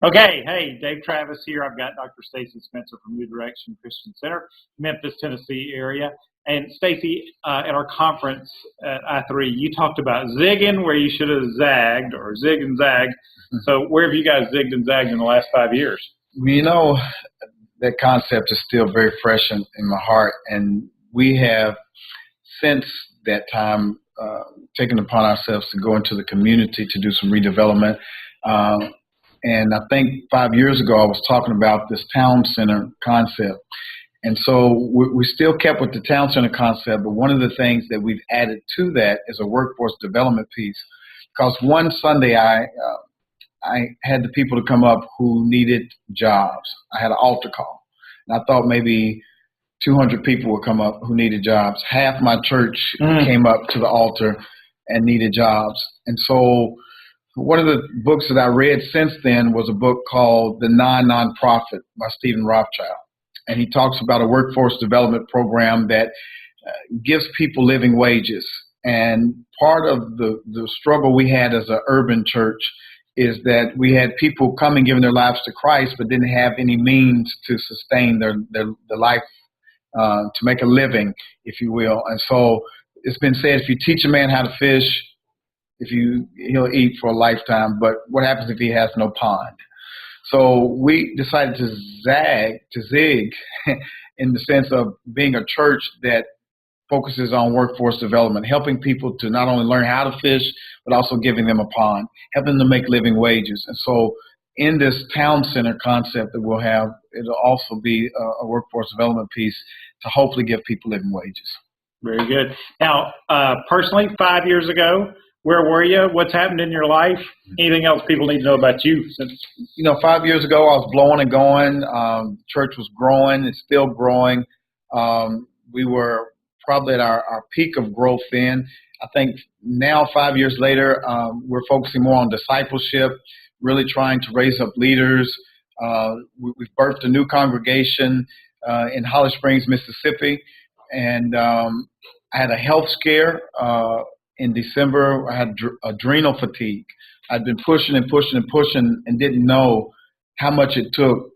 Okay, hey, Dave Travis here. I've got Dr. Stacy Spencer from New Direction Christian Center, Memphis, Tennessee area. And Stacy, at our conference at I3, you talked about zigging where you should have zagged, or zig and zag. So where have you guys zigged and zagged in the last 5 years? You know, that concept is still very fresh in my heart, and we have since that time taken upon ourselves to go into the community to do some redevelopment. And I think 5 years ago I was talking about this town center concept. And so we still kept with the town center concept, but one of the things that we've added to that is a workforce development piece. Because one Sunday I had the people to come up who needed jobs. I had an altar call, and I thought maybe 200 people would come up who needed jobs. Half my church came up to the altar and needed jobs. And so one of the books that I read since then was a book called The Non-Nonprofit by Stephen Rothschild. And he talks about a workforce development program that gives people living wages. And part of the struggle we had as an urban church is that we had people coming, giving their lives to Christ, but didn't have any means to sustain their life, to make a living, if you will. And so it's been said, if you teach a man how to fish, he'll eat for a lifetime, but what happens if he has no pond? So we decided to zig in the sense of being a church that focuses on workforce development, helping people to not only learn how to fish, but also giving them a pond, helping them make living wages. And so in this town center concept that we'll have, it'll also be a workforce development piece to hopefully give people living wages. Very good. Now, personally, 5 years ago, where were you? What's happened in your life? Anything else people need to know about you? 5 years ago, I was blowing and going. Church was growing. It's still growing. We were probably at our peak of growth then. I think now, 5 years later, we're focusing more on discipleship, really trying to raise up leaders. We've birthed a new congregation in Holly Springs, Mississippi. And I had a health scare in December. I had adrenal fatigue. I'd been pushing and didn't know how much it took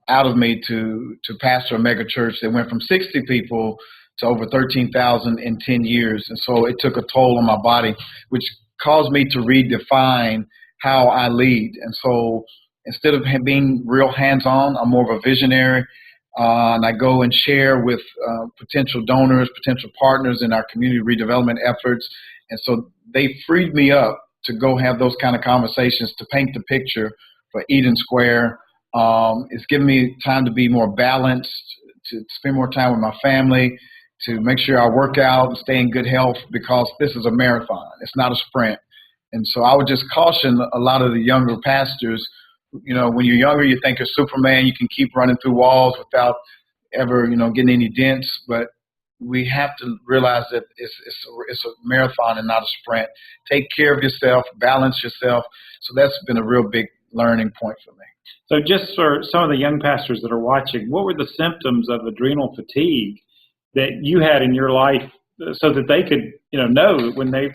out of me to pastor a mega church that went from 60 people to over 13,000 in 10 years. And so it took a toll on my body, which caused me to redefine how I lead. And so instead of being real hands-on, I'm more of a visionary. And I go and share with potential donors, potential partners in our community redevelopment efforts. And so they freed me up to go have those kind of conversations, to paint the picture for Eden Square. It's given me time to be more balanced, to spend more time with my family, to make sure I work out and stay in good health, because this is a marathon. It's not a sprint. And so I would just caution a lot of the younger pastors. When you're younger, you think you're Superman. You can keep running through walls without ever, getting any dents. But we have to realize that it's a marathon and not a sprint. Take care of yourself, balance yourself. So that's been a real big learning point for me. So just for some of the young pastors that are watching, what were the symptoms of adrenal fatigue that you had in your life so that they could, know when they're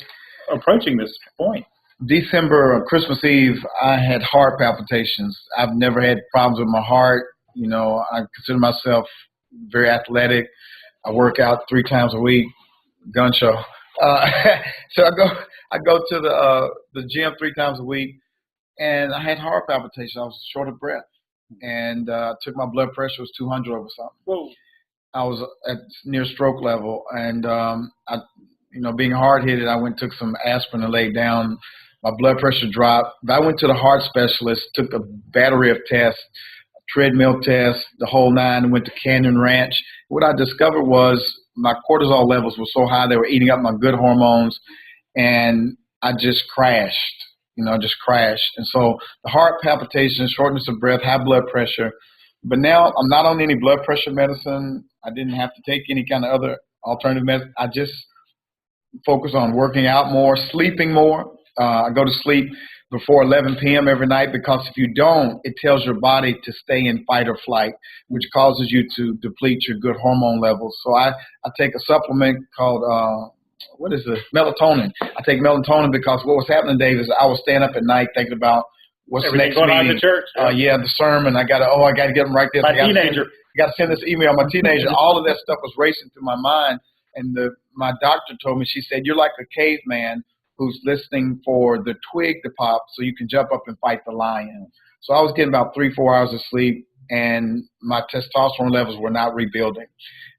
approaching this point? December, Christmas Eve, I had heart palpitations. I've never had problems with my heart. I consider myself very athletic. I work out 3 times a week, gun show. So I go to the gym 3 times a week, and I had heart palpitations. I was short of breath, and took my blood pressure was 200 over something. Whoa. I was at near stroke level, and being hard-headed, I went and took some aspirin and laid down. My blood pressure dropped. But I went to the heart specialist, took a battery of tests, treadmill test, the whole nine, went to Canyon Ranch. What I discovered was my cortisol levels were so high, they were eating up my good hormones, and I just crashed, And so the heart palpitations, shortness of breath, high blood pressure. But now I'm not on any blood pressure medicine. I didn't have to take any kind of other alternative medicine. I just focus on working out more, sleeping more. I go to sleep before 11 p.m. every night, because if you don't, it tells your body to stay in fight or flight, which causes you to deplete your good hormone levels. So I take a supplement called, melatonin. I take melatonin because what was happening, Dave, is I was staying up at night thinking about what's the Everything next going meeting? on in the church. Yeah, the sermon. I got to get them right there. My teenager. I got to send this email. My teenager. All of that stuff was racing through my mind. And my doctor told me, she said, you're like a caveman who's listening for the twig to pop so you can jump up and fight the lion. So I was getting about 3-4 hours of sleep, and my testosterone levels were not rebuilding.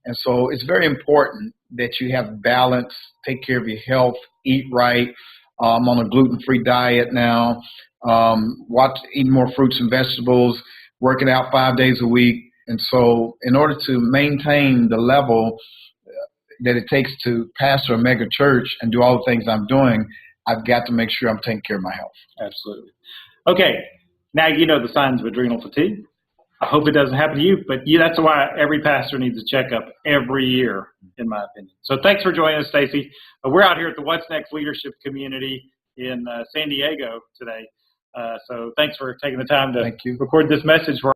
And so it's very important that you have balance, take care of your health, eat right. I'm on a gluten-free diet now, eating more fruits and vegetables, working out 5 days a week. And so in order to maintain the level that it takes to pastor a mega church and do all the things I'm doing, I've got to make sure I'm taking care of my health. Absolutely. Okay, now you know the signs of adrenal fatigue. I hope it doesn't happen to you, but that's why every pastor needs a checkup every year, in my opinion. So thanks for joining us, Stacy. We're out here at the What's Next Leadership Community in San Diego today. So thanks for taking the time to record this message for